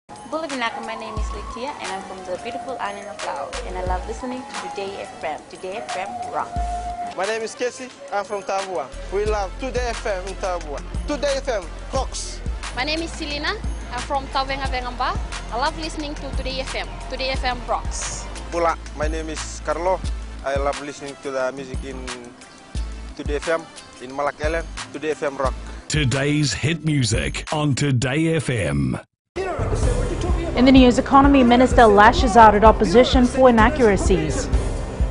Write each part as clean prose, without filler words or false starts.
Bulabinaka, my name is Litia and I'm from the beautiful island of Laos and I love listening to Today FM. Today FM rocks. My name is Casey, I'm from Tabua. We love Today FM in Tabua. Today FM rocks. My name is Selina, I'm from Tavenga Vengamba. I love listening to Today FM. Today FM rocks. Pula, my name is Carlo. I love listening to the music in Today FM, in Malak Island. Today FM rock. Today's hit music on Today FM. In the news, Economy Minister lashes out at opposition for inaccuracies.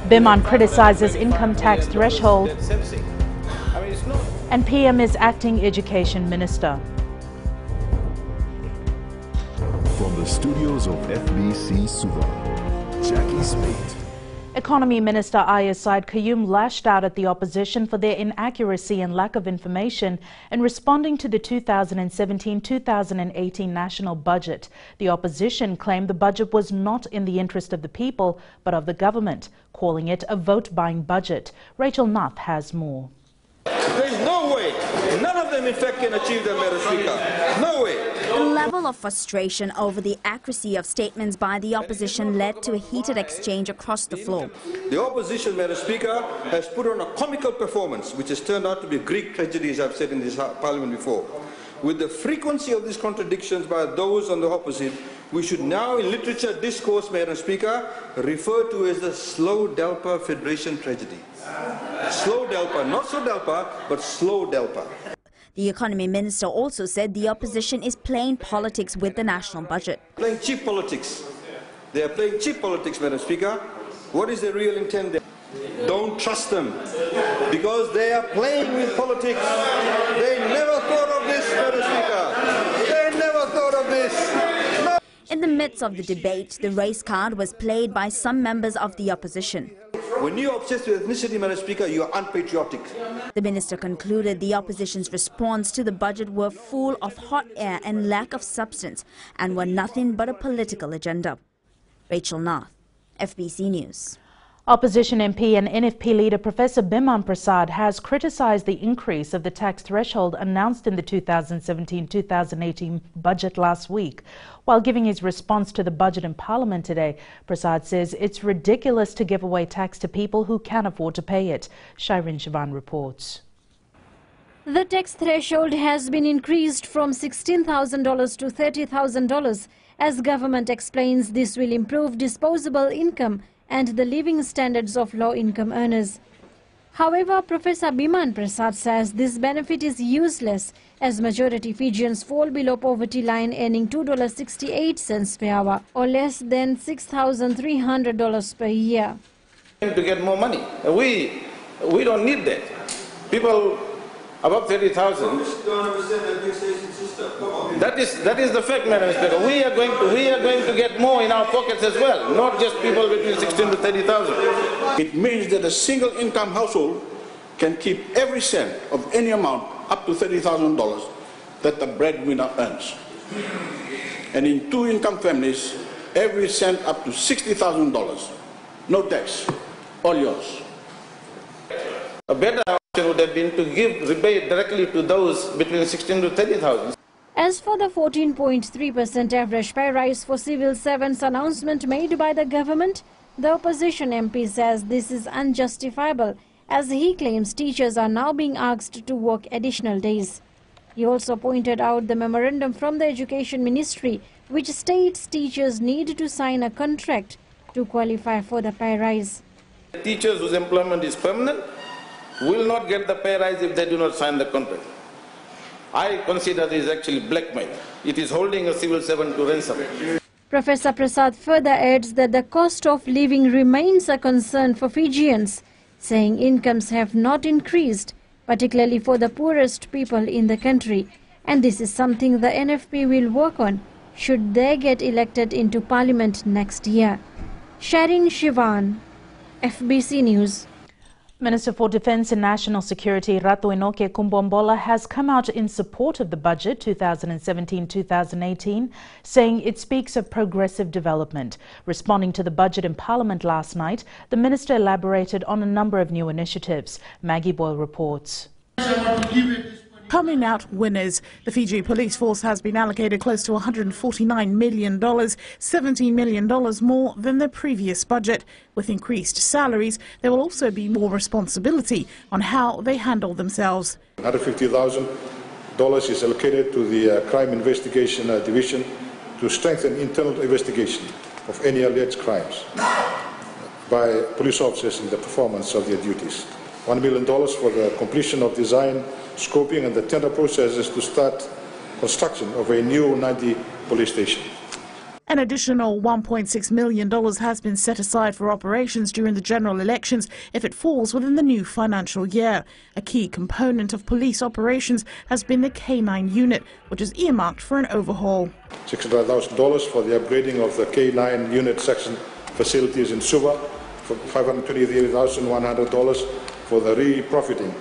Biman criticises income tax threshold. And PM is acting Education Minister. From the studios of FBC Suva, Jackie Smith. Economy Minister Ayaz Said Qayyum lashed out at the opposition for their inaccuracy and lack of information in responding to the 2017-2018 national budget. The opposition claimed the budget was not in the interest of the people but of the government, calling it a vote-buying budget. Rachel Nath has more. There is no way. None of them, in fact, can achieve that, Madam Speaker. No way. The level of frustration over the accuracy of statements by the opposition led to a heated exchange across the floor. The opposition, Madam Speaker, has put on a comical performance, which has turned out to be a Greek tragedy, as I've said in this Parliament before. With the frequency of these contradictions by those on the opposite, we should now, in literature discourse, Madam Speaker, refer to as the Slow Delpa Federation tragedy. Slow Delpa, not so Delpa, but Slow Delpa. The Economy Minister also said the opposition is playing politics with the national budget. Playing cheap politics. They are playing cheap politics, Madam Speaker. What is the real intent there? Don't trust them, because they are playing with politics. They never thought of this, Madam Speaker. They never thought of this. No. In the midst of the debate, the race card was played by some members of the opposition. When you are obsessed with ethnicity, Madam Speaker, you are unpatriotic. The minister concluded the opposition's response to the budget were full of hot air and lack of substance and were nothing but a political agenda. Rachel Nath, FBC News. Opposition MP and NFP leader Professor Biman Prasad has criticised the increase of the tax threshold announced in the 2017-2018 budget last week. While giving his response to the budget in Parliament today, Prasad says it's ridiculous to give away tax to people who can afford to pay it. Shireen Shivan reports. The tax threshold has been increased from $16,000 to $30,000. As government explains, this will improve disposable income and the living standards of low-income earners. However, Professor Biman Prasad says this benefit is useless as majority Fijians fall below poverty line earning $2.68 per hour or less than $6,300 per year. To get more money. We don't need that. People above 30,000. That is the fact, Madam Speaker. We are going to get more in our pockets as well, not just people between 16 to 30,000. It means that a single income household can keep every cent of any amount up to $30,000 that the breadwinner earns. And in two income families, every cent up to $60,000. No tax, all yours. A better option would have been to give rebate directly to those between 16 to 30,000. As for the 14.3% average pay rise for civil servants announcement made by the government, the opposition MP says this is unjustifiable as he claims teachers are now being asked to work additional days. He also pointed out the memorandum from the Education Ministry which states teachers need to sign a contract to qualify for the pay rise. Teachers whose employment is permanent will not get the pay rise if they do not sign the contract. I consider this actually blackmail. It is holding a civil servant to ransom. Professor Prasad further adds that the cost of living remains a concern for Fijians, saying incomes have not increased, particularly for the poorest people in the country, and this is something the NFP will work on should they get elected into Parliament next year. Shireen Shivan, FBC News. Minister for Defence and National Security Ratu Enoke Kumbombola has come out in support of the budget 2017-2018, saying it speaks of progressive development. Responding to the budget in Parliament last night, the minister elaborated on a number of new initiatives. Maggie Boyle reports. coming out winners. The Fiji Police Force has been allocated close to $149 million, $17 million more than the previous budget. With increased salaries, there will also be more responsibility on how they handle themselves. $150,000 is allocated to the Crime Investigation Division to strengthen internal investigation of any alleged crimes by police officers in the performance of their duties. $1 million for the completion of design, scoping and the tender processes to start construction of a new 90 police station. An additional $1.6 million has been set aside for operations during the general elections if it falls within the new financial year. A key component of police operations has been the K9 unit, which is earmarked for an overhaul. $600,000 for the upgrading of the K9 unit section facilities in Suva, for $523,100 for the refitting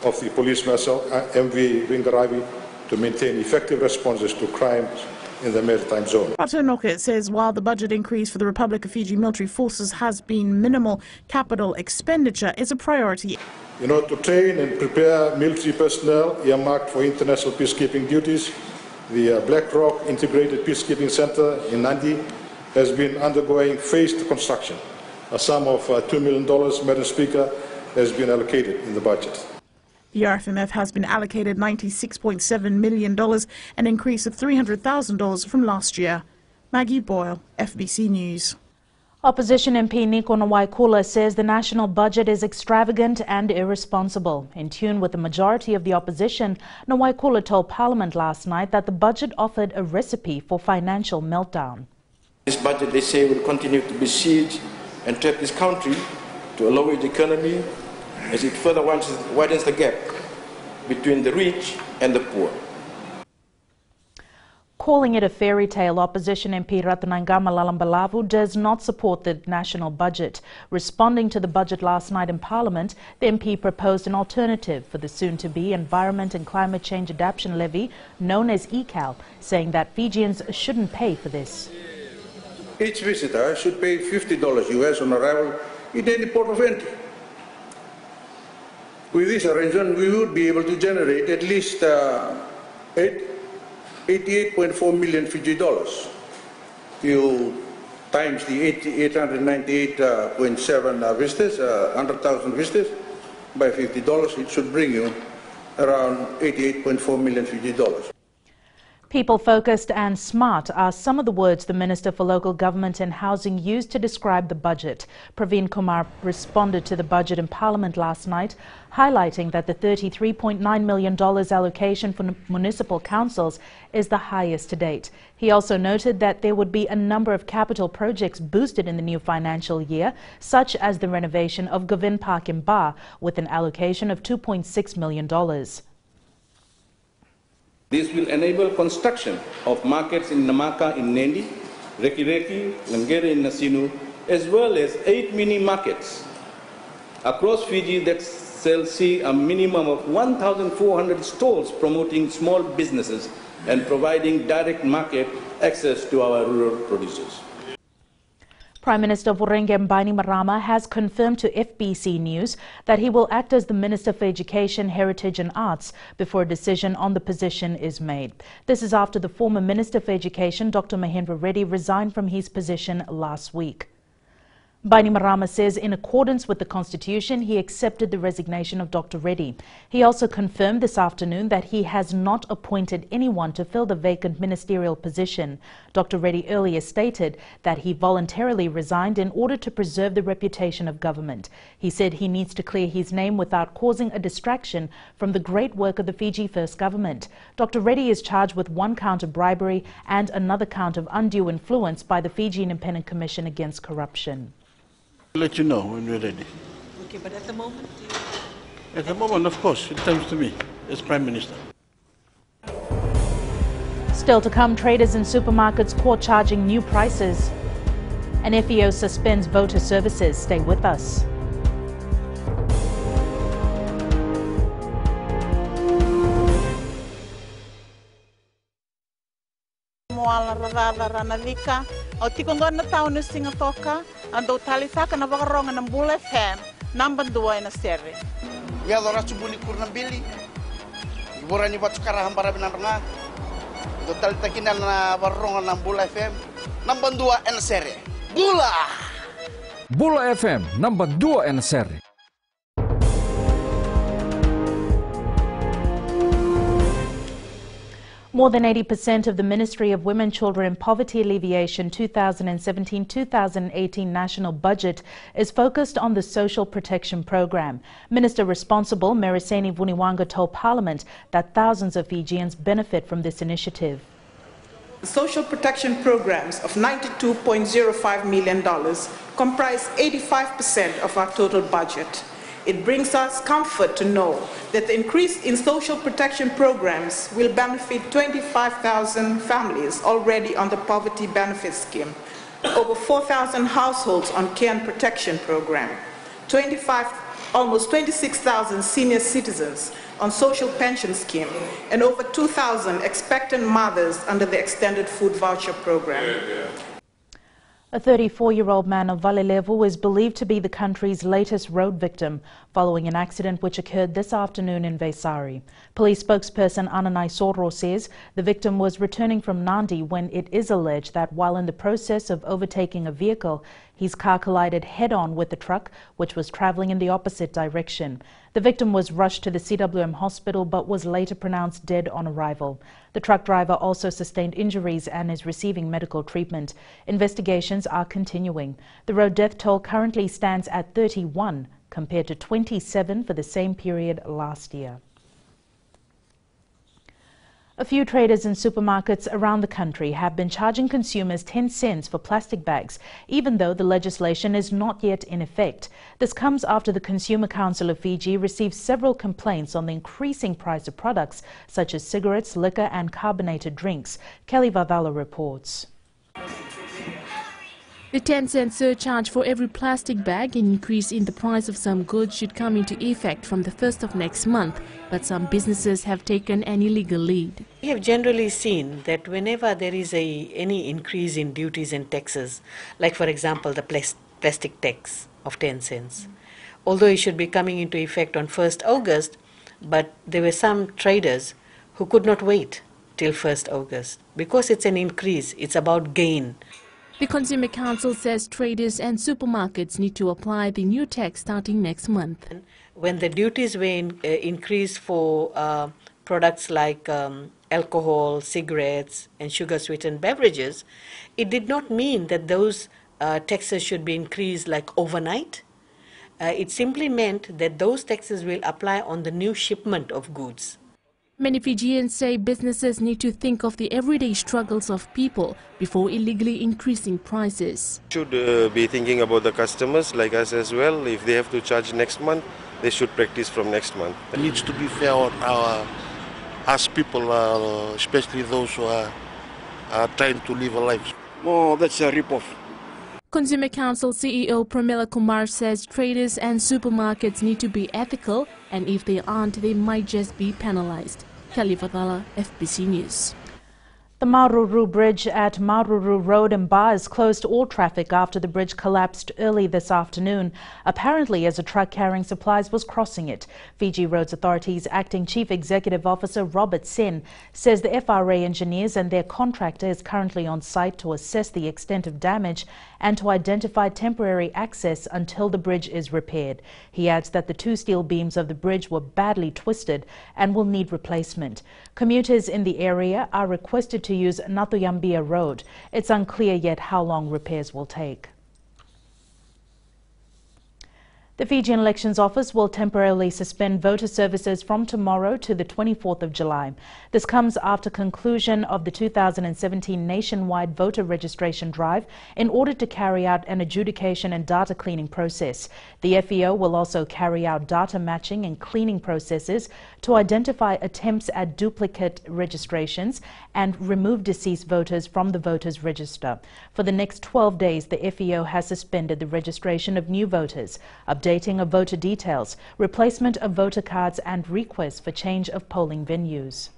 of the police vessel MV Ringaravi to maintain effective responses to crimes in the maritime zone. Ratonoket says while the budget increase for the Republic of Fiji military forces has been minimal, capital expenditure is a priority. In order to train and prepare military personnel earmarked for international peacekeeping duties, the Black Rock Integrated Peacekeeping Center in Nadi has been undergoing phased construction. A sum of $2 million, Madam Speaker, has been allocated in the budget. The RFMF has been allocated $96.7 million, an increase of $300,000 from last year. Maggie Boyle, FBC News. Opposition MP Nico Nawaikula says the national budget is extravagant and irresponsible. In tune with the majority of the opposition, Nawaikula told Parliament last night that the budget offered a recipe for financial meltdown. This budget, they say, will continue to besiege and trap this country to a low-wage economy as it further widens the gap between the rich and the poor. Calling it a fairy tale, opposition MP Ratanangama Lalambalavu does not support the national budget. Responding to the budget last night in Parliament, the MP proposed an alternative for the soon-to-be Environment and Climate Change Adaptation Levy, known as ECAL, saying that Fijians shouldn't pay for this. Each visitor should pay $50 US on arrival in any port of entry. With this arrangement, we would be able to generate at least 88.4 million Fiji dollars. You times the 898.7 visitors, 100,000 visitors, by $50, it should bring you around 88.4 million Fiji dollars. People-focused and smart are some of the words the Minister for Local Government and Housing used to describe the budget. Praveen Kumar responded to the budget in Parliament last night, highlighting that the $33.9 million allocation for municipal councils is the highest to date. He also noted that there would be a number of capital projects boosted in the new financial year, such as the renovation of Govind Park in Ba, with an allocation of $2.6 million. This will enable construction of markets in Namaka in Nendi, Reki, Langere in Nasinu, as well as 8 mini markets across Fiji that shall see a minimum of 1,400 stalls promoting small businesses and providing direct market access to our rural producers. Prime Minister Vurenge Bainimarama has confirmed to FBC News that he will act as the Minister for Education, Heritage and Arts before a decision on the position is made. This is after the former Minister for Education, Dr. Mahendra Reddy, resigned from his position last week. Bainimarama says in accordance with the Constitution, he accepted the resignation of Dr. Reddy. He also confirmed this afternoon that he has not appointed anyone to fill the vacant ministerial position. Dr. Reddy earlier stated that he voluntarily resigned in order to preserve the reputation of government. He said he needs to clear his name without causing a distraction from the great work of the Fiji First Government. Dr. Reddy is charged with 1 count of bribery and another count of undue influence by the Fiji Independent Commission Against Corruption. I'll let you know when we're ready. Okay, but at the moment? At the moment, of course, it comes to me as Prime Minister. Still to come, traders in supermarkets caught charging new prices. And FEO suspends voter services. Stay with us. O tikongona tau na singa toka, ando talitaka na wakaronga ng Bull FM, Number 2 na serre. Ya lora subuni kurna bili. Borani bat sekarang hambara binaranga. Total takinal na warung na Bula FM. Number 2 na serre. Bula. Bula FM number 2 na serre. More than 80% of the Ministry of Women, Children and Poverty Alleviation 2017-2018 national budget is focused on the Social Protection Program. Minister responsible, Meriseni Vuniwanga, told Parliament that thousands of Fijians benefit from this initiative. The social protection programs of $92.05 million comprise 85% of our total budget. It brings us comfort to know that the increase in social protection programs will benefit 25,000 families already on the poverty benefit scheme, over 4,000 households on care and protection program, almost 26,000 senior citizens on social pension scheme, and over 2,000 expectant mothers under the extended food voucher program. A 34-year-old man of Valelevo is believed to be the country's latest road victim following an accident which occurred this afternoon in Vaisari. Police spokesperson Ananai Soro says the victim was returning from Nandi when it is alleged that while in the process of overtaking a vehicle, his car collided head-on with the truck, which was travelling in the opposite direction. The victim was rushed to the CWM hospital but was later pronounced dead on arrival. The truck driver also sustained injuries and is receiving medical treatment. Investigations are continuing. The road death toll currently stands at 31 compared to 27 for the same period last year. A few traders in supermarkets around the country have been charging consumers 10 cents for plastic bags, even though the legislation is not yet in effect. This comes after the Consumer Council of Fiji received several complaints on the increasing price of products such as cigarettes, liquor and carbonated drinks. Kelly Vavala reports. The 10-cent surcharge for every plastic bag and increase in the price of some goods should come into effect from the 1st of next month, but some businesses have taken an illegal lead. We have generally seen that whenever there is any increase in duties and taxes, like for example the plastic tax of 10 cents, although it should be coming into effect on 1st August, but there were some traders who could not wait till 1st August because it's an increase, it's about gain. The Consumer Council says traders and supermarkets need to apply the new tax starting next month. When the duties were increased for products like alcohol, cigarettes and sugar-sweetened beverages, it did not mean that those taxes should be increased like overnight. It simply meant that those taxes will apply on the new shipment of goods. Many Fijians say businesses need to think of the everyday struggles of people before illegally increasing prices. Should be thinking about the customers like us as well. If they have to charge next month, they should practice from next month. It needs to be fair on us people, especially those who are trying to live a life. Oh, that's a rip-off. Consumer Council CEO Pramila Kumar says traders and supermarkets need to be ethical, and if they aren't, they might just be penalized. Kelly Vadala, FBC News. The Maruru Bridge at Maruru Road in Ba is closed to all traffic after the bridge collapsed early this afternoon, apparently as a truck carrying supplies was crossing it. Fiji Roads Authority's Acting Chief Executive Officer Robert Sen says the FRA engineers and their contractor is currently on site to assess the extent of damage and to identify temporary access until the bridge is repaired. He adds that the two steel beams of the bridge were badly twisted and will need replacement. Commuters in the area are requested to use Natuyambia Road. It's unclear yet how long repairs will take. The Fijian Elections Office will temporarily suspend voter services from tomorrow to the 24th of July. This comes after conclusion of the 2017 nationwide voter registration drive in order to carry out an adjudication and data cleaning process. The FEO will also carry out data matching and cleaning processes to identify attempts at duplicate registrations and remove deceased voters from the voters register. For the next 12 days, the FEO has suspended the registration of new voters, updating of voter details, replacement of voter cards and requests for change of polling venues.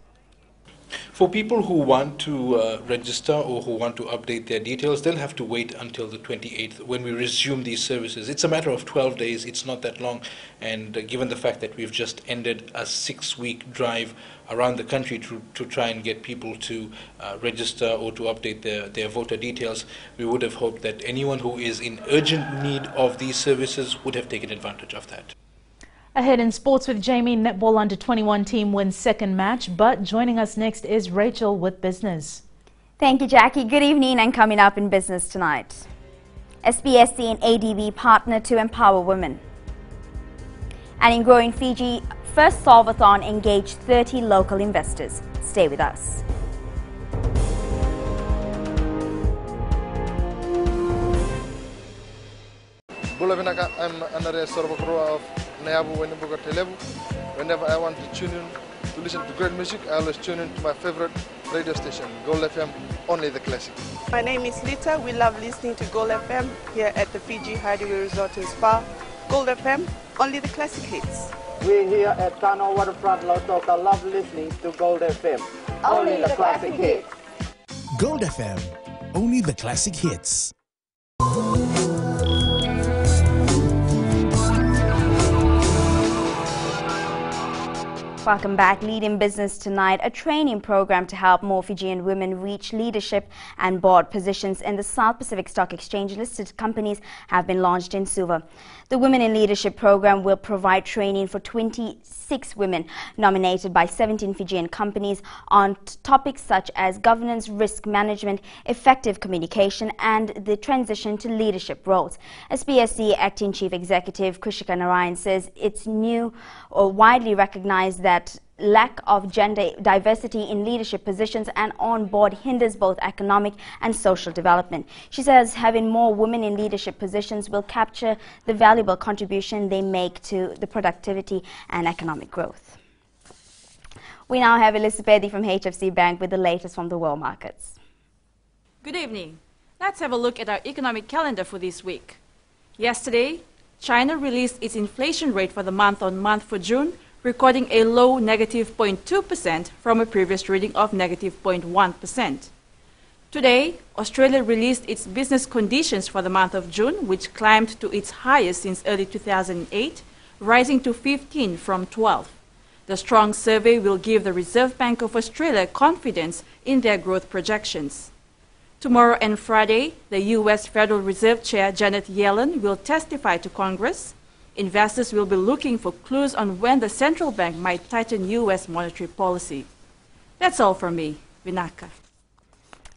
For people who want to register or who want to update their details, they'll have to wait until the 28th when we resume these services. It's a matter of 12 days, it's not that long, and given the fact that we've just ended a 6-week drive around the country to try and get people to register or to update their voter details, we would have hoped that anyone who is in urgent need of these services would have taken advantage of that. Ahead in sports with Jamie, netball under-21 team wins second match, but joining us next is Rachel with business. Thank you, Jackie. Good evening, and coming up in business tonight. SBSC and ADB partner to empower women. And in growing Fiji, first Solvathon engaged 30 local investors. Stay with us. I'm Andrea Sorbakroa of Nayabu Wendibuga Telebu. Whenever I want to tune in to listen to great music, I always tune in to my favorite radio station, Gold FM, only the classic. My name is Lita. We love listening to Gold FM here at the Fiji Hideaway Resort and Spa. Gold FM, only the classic hits. We here at Tano Waterfront Lautoka love listening to Gold FM, only the classic hits. Gold FM, only the classic hits. Welcome back. Lead in Business tonight, a training program to help more Fijian women reach leadership and board positions in the South Pacific Stock Exchange listed companies have been launched in Suva. The Women in Leadership program will provide training for 26 women nominated by 17 Fijian companies on topics such as governance, risk management, effective communication, and the transition to leadership roles. SBSC Acting Chief Executive Krishika Narayan says it's new or widely recognized that lack of gender diversity in leadership positions and on board hinders both economic and social development. She says having more women in leadership positions will capture the valuable contribution they make to the productivity and economic growth. We now have Elizabeth from HFC Bank with the latest from the world markets. Good evening. Let's have a look at our economic calendar for this week. Yesterday, China released its inflation rate for the month-on-month for June, recording a low negative 0.2% from a previous reading of negative 0.1%. Today, Australia released its business conditions for the month of June, which climbed to its highest since early 2008, rising to 15 from 12. The strong survey will give the Reserve Bank of Australia confidence in their growth projections. Tomorrow and Friday, the U.S. Federal Reserve Chair Janet Yellen will testify to Congress. Investors will be looking for clues on when the central bank might tighten U.S. monetary policy. That's all from me, Vinaka.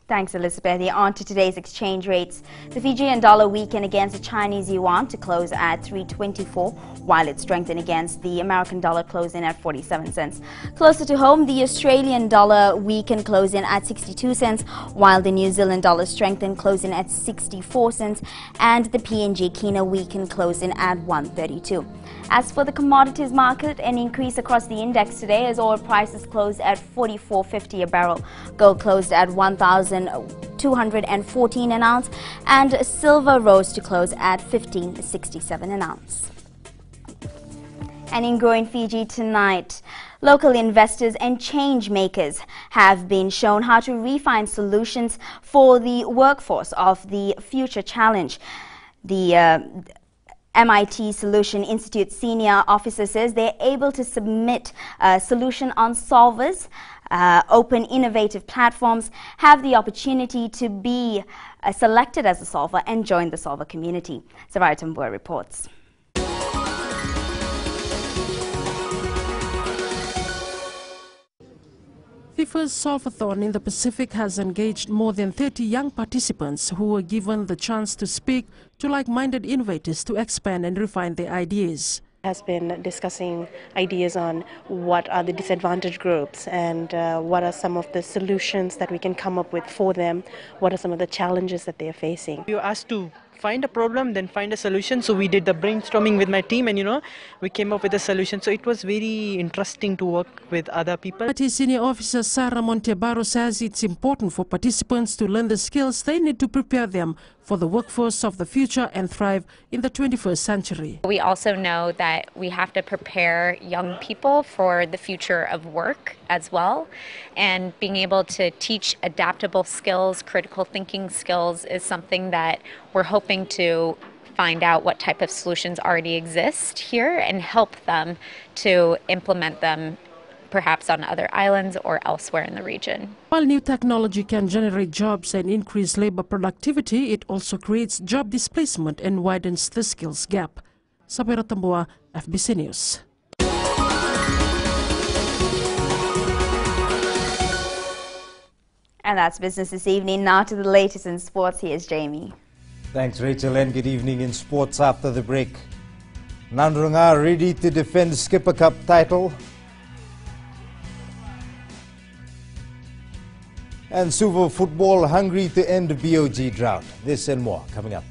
Thanks, Elizabeth. On to today's exchange rates. The Fijian dollar weakened against the Chinese yuan to close at 3.24, while it strengthened against the American dollar, closing at 47 cents. Closer to home, the Australian dollar weakened, closing at 62 cents, while the New Zealand dollar strengthened, closing at 64 cents, and the PNG Kina weakened, closing at 132. As for the commodities market, an increase across the index today as oil prices closed at $44.50 a barrel. Gold closed at $1,214 an ounce, and silver rose to close at $15.67 an ounce. And in growing Fiji tonight, local investors and change makers have been shown how to refine solutions for the workforce of the future challenge. The MIT Solution Institute senior officer says they're able to submit a solution on solvers, open innovative platforms, have the opportunity to be selected as a solver and join the solver community. Sarai Tambua reports. The first Solvathon in the Pacific has engaged more than 30 young participants who were given the chance to speak to like-minded innovators to expand and refine their ideas. Has been discussing ideas on what are the disadvantaged groups and what are some of the solutions that we can come up with for them, what are some of the challenges that they are facing. We were asked to find a problem, then find a solution. So we did the brainstorming with my team, and we came up with a solution. So it was very interesting to work with other people. Party Senior Officer Sarah Montebaro says it's important for participants to learn the skills they need to prepare them for the workforce of the future and thrive in the 21st century. We also know that we have to prepare young people for the future of work as well, and being able to teach adaptable skills, critical thinking skills is something that we're hoping to find out what type of solutions already exist here and help them to implement them perhaps on other islands or elsewhere in the region. While new technology can generate jobs and increase labor productivity, it also creates job displacement and widens the skills gap. Sabira Tambua, FBC News. And that's business this evening. Now to the latest in sports. Here's Jamie. Thanks, Rachel, and good evening in sports after the break. Nandrunga ready to defend Skipper Cup title. And Suva football hungry to end the BOG drought. This and more coming up.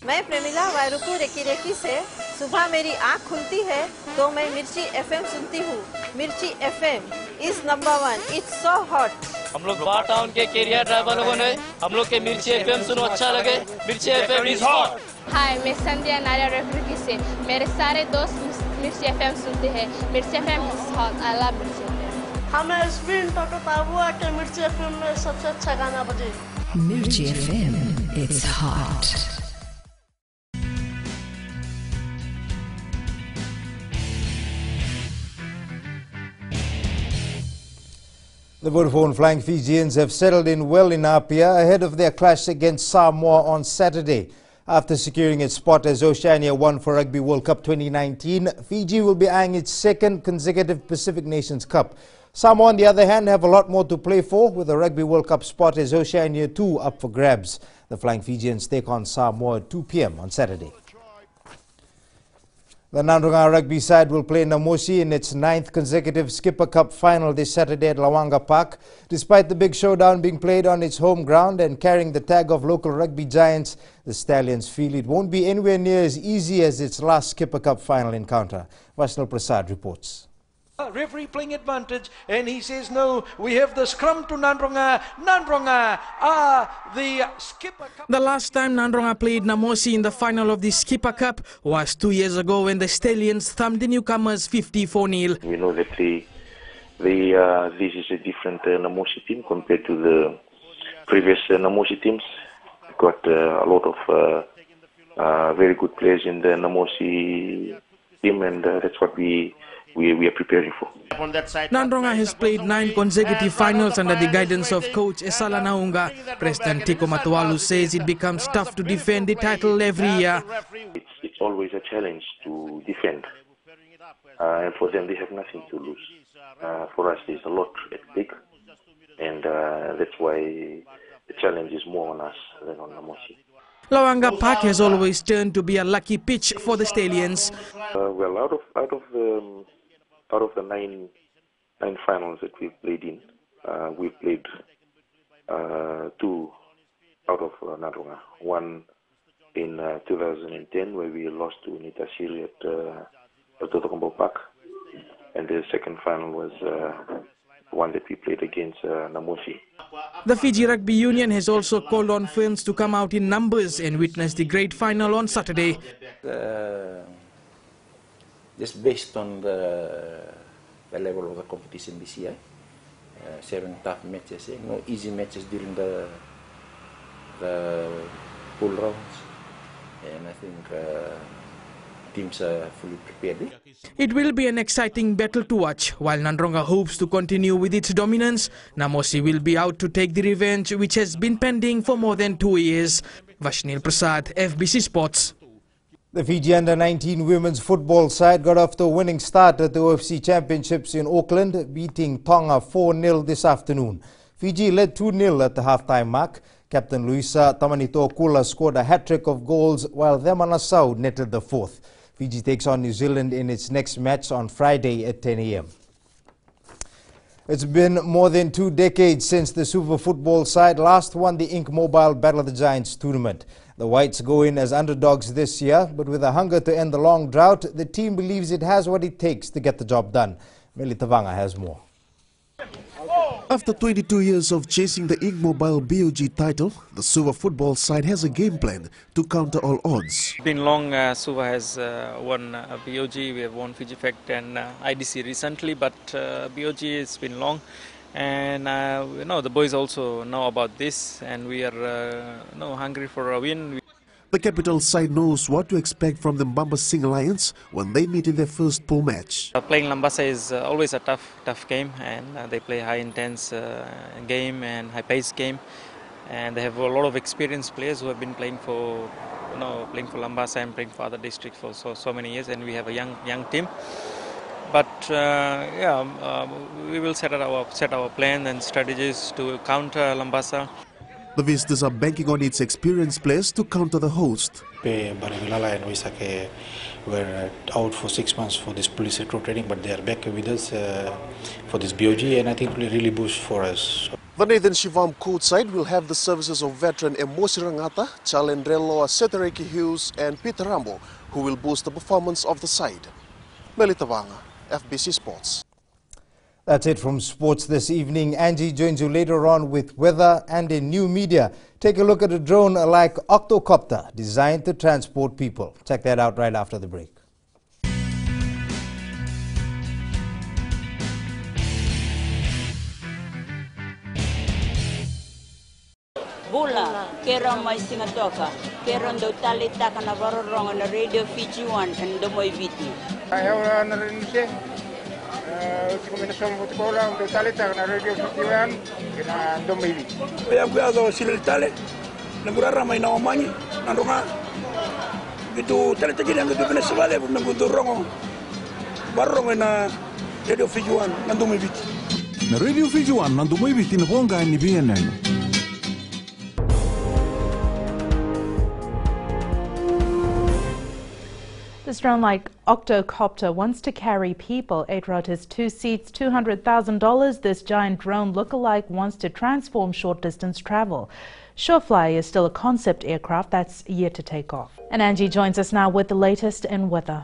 मैं Premila वायरुकु recce recce से सुबह मेरी आँख खुलती है तो मैं मिर्ची एफएम सुनती हूँ. मिर्ची FM is number 1. It's so hot. हम लोग बार टाउन के कैरियर ड्राइवर लोगों ने हम लोग के मिर्ची एफएम सुनो अच्छा लगे. मिर्ची एफएम इज हॉट. हाय, मैं संध्या नारिया रेकी से. मेरे सारे दोस्त मिर्ची एफएम सुनते हैं. मिर्ची FM is hot. I love मिर्ची एफएम. हमें स्पिन टोटो ताबुआ के मिर्ची एफएम में सबसे अच्छा गाना बजे. मिर्ची FM it's hot. The Vodafone Flying Fijians have settled in well in Apia ahead of their clash against Samoa on Saturday. After securing its spot as Oceania won for Rugby World Cup 2019, Fiji will be eyeing its second consecutive Pacific Nations Cup. Samoa, on the other hand, have a lot more to play for, with the Rugby World Cup spot as Oceania 2 up for grabs. The Flying Fijians take on Samoa at 2 p.m. on Saturday. The Nandrunga rugby side will play Namosi in its 9th consecutive Skipper Cup final this Saturday at Lawanga Park. Despite the big showdown being played on its home ground and carrying the tag of local rugby giants, the Stallions feel it won't be anywhere near as easy as its last Skipper Cup final encounter. Vashnil Prasad reports. Referee playing advantage, and he says no, we have the scrum to Nandrunga. Nandrunga are the Skipper Cup. The last time Nandrunga played Namosi in the final of the Skipper Cup was 2 years ago when the Stallions thumped the newcomers 54-0. We know that this is a different Namosi team compared to the previous Namosi teams. We've got a lot of very good players in the Namosi team, and that's what we are preparing for. Nandrunga has played 9 consecutive finals under the guidance of coach Esala Naunga. President Tiko Matualu says it becomes tough to defend the title every year. It's always a challenge to defend, and for them they have nothing to lose. For us there's a lot at stake, and that's why the challenge is more on us than on Namosi. Lawanga Park has always turned to be a lucky pitch for the Stallions. Well, out of the nine finals that we've played in, we've played 2 out of Nandrunga. One in 2010, where we lost to Nitashiri at Totokombo Park, and the second final was one that we played against Namosi. The Fiji Rugby Union has also called on fans to come out in numbers and witness the great final on Saturday. Just based on the level of the competition this year, 7 tough matches, no easy matches during the pool rounds, and I think teams are fully prepared. It will be an exciting battle to watch. While Nandrunga hopes to continue with its dominance, Namosi will be out to take the revenge which has been pending for more than 2 years. Vashnil Prasad, FBC Sports. The Fiji Under-19 women's football side got off to a winning start at the OFC Championships in Auckland, beating Tonga 4-0 this afternoon. Fiji led 2-0 at the half-time mark. Captain Luisa Tamanito'okula scored a hat-trick of goals, while Thema Nassau netted the 4th. Fiji takes on New Zealand in its next match on Friday at 10 a.m. It's been more than 2 decades since the Suva football side last won the Ink Mobile Battle of the Giants tournament. The Whites go in as underdogs this year, but with a hunger to end the long drought, the team believes it has what it takes to get the job done. Meli Tavanga has more. After 22 years of chasing the Ink Mobile BOG title, the Suva football side has a game plan to counter all odds. It's been long. Suva has won BOG, we have won Fiji Fact and IDC recently, but BOG has been long. And the boys also know about this, and we are hungry for a win. The capital side knows what to expect from the Mbamba Singh Alliance when they meet in their first pool match. Playing Lambasa is always a tough game, and they play high intense game and high pace game, and they have a lot of experienced players who have been playing for Lambasa and playing for other districts for so many years, and we have a young team. But we will set our plan and strategies to counter Lambasa. The visitors are banking on its experienced players to counter the host. Baravilala and Wisake were out for 6 months for this police recruit training, but they are back with us for this BOG, and I think it will really boost for us. The Nathan Shivam coach side will have the services of veteran Emosi Rangata, Chalendrello, Setareki Hughes and Peter Rambo, who will boost the performance of the side. Melita Vanga, FBC Sports. That's it from sports this evening. Angie joins you later on with weather and in new media. Take a look at a drone like Octocopter, designed to transport people. Check that out right after the break. Bula, kera mai singatoka, kera ndo talita kana varorong na Radio Fiji 1 and Domoy Viti. Ayaw na rin siya. Kombinasyon ko lang ndo talita kana Radio Fiji 1 na Domoy Viti. Kaya kuyazo sila tale, nagurara may naomanyi, nandunga. Gitu talita gini ang gabi na sabale, nagudurong barong na Radio Fiji 1 na Domoy Viti. Na Radio Fiji 1 na Domoy Viti na honga ni BNN. This drone like Octocopter wants to carry people. It wrote his 2 seats, $200,000. This giant drone lookalike wants to transform short-distance travel. Surefly is still a concept aircraft that's yet to take off. And Angie joins us now with the latest in weather.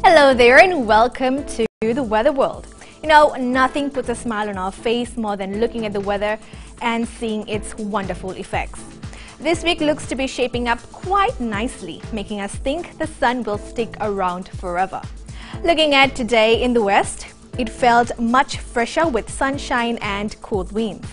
Hello there and welcome to the Weather World. You know, nothing puts a smile on our face more than looking at the weather and seeing its wonderful effects. This week looks to be shaping up quite nicely, making us think the sun will stick around forever. Looking at today in the west, it felt much fresher with sunshine and cool winds.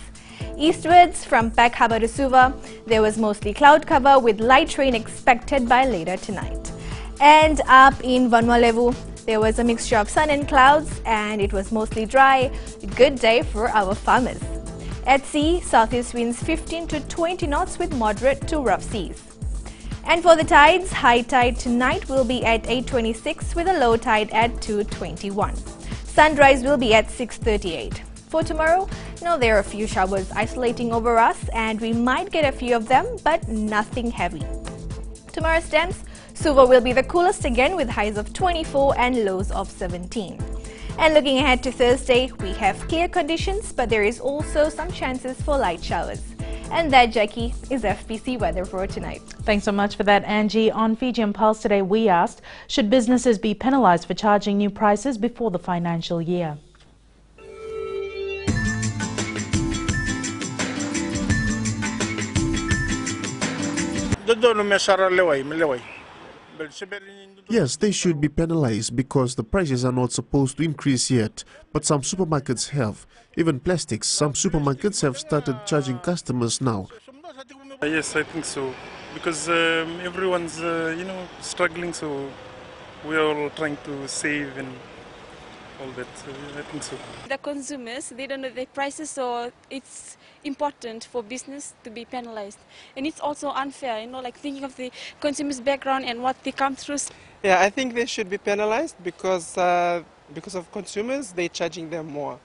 Eastwards from Peck Harbour to Suva, there was mostly cloud cover with light rain expected by later tonight. And up in Vanuatu, there was a mixture of sun and clouds, and it was mostly dry. A good day for our farmers. At sea, southeast winds 15 to 20 knots with moderate to rough seas. And for the tides, high tide tonight will be at 8:26 with a low tide at 2:21. Sunrise will be at 6:38. For tomorrow, there are a few showers isolating over us, and we might get a few of them, but nothing heavy. Tomorrow's temps, Suva will be the coolest again with highs of 24 and lows of 17. And looking ahead to Thursday, we have clear conditions, but there is also some chances for light showers. And that, Jackie, is FBC weather for tonight. Thanks so much for that, Angie. On Fijian Pulse today, we asked, should businesses be penalised for charging new prices before the financial year? Yes, they should be penalized because the prices are not supposed to increase yet, but some supermarkets have. Even plastics, some supermarkets have started charging customers now. Yes, I think so, because everyone's struggling, so we're all trying to save and all that, so I think so. The consumers, they don't know the prices, so it's important for business to be penalized. And it's also unfair, like thinking of the consumer's background and what they come through. Yeah, I think they should be penalized because of consumers, they're charging them more.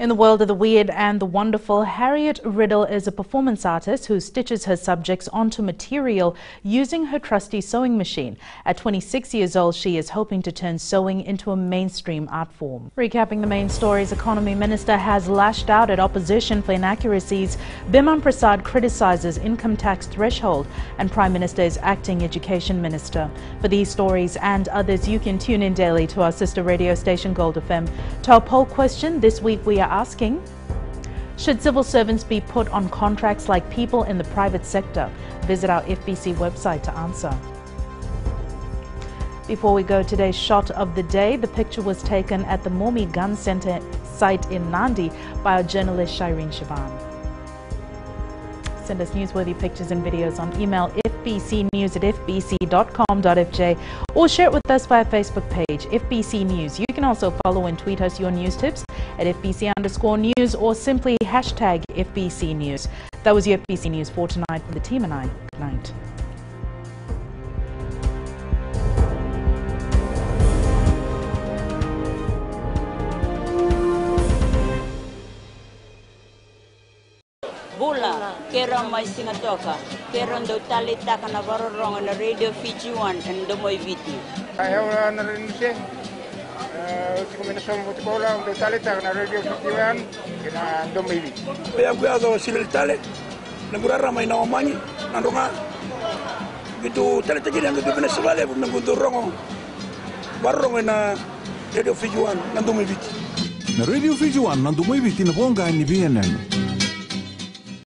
In the world of the weird and the wonderful, Harriet Riddle is a performance artist who stitches her subjects onto material using her trusty sewing machine. At 26 years old, she is hoping to turn sewing into a mainstream art form. Recapping the main stories, Economy Minister has lashed out at opposition for inaccuracies. Biman Prasad criticizes income tax threshold, and Prime Minister is acting Education Minister. For these stories and others, you can tune in daily to our sister radio station Gold FM. To our poll question this week, we are asking, should civil servants be put on contracts like people in the private sector? Visit our FBC website to answer. Before we go, today's shot of the day, the picture was taken at the Momi Gun Centre site in Nandi by our journalist Shireen Shaban. Send us newsworthy pictures and videos on email fbcnews@fbc.com.fj or share it with us via Facebook page FBC News. You can also follow and tweet us your news tips at FBC_news or simply hashtag FBC News. That was your FBC News for tonight from the team and I. Good night. Bula, kerong may singatoka, kerong do talita ka na varorong na Radio Fiji 1 and Domoy Viti. Ayaw na rin siya. Kombinasyon mo tikola do talita ka na Radio Fiji 1 kina Domoy Viti. Kaya kuya silil tale, nagurara may nawamanyi, nandunga. Gitu talita gini ang gabibina sa bale, nagundurong varorong na Radio Fiji 1 na Domoy Viti. Na Radio Fiji 1 na Domoy Viti na bonga ni BNN.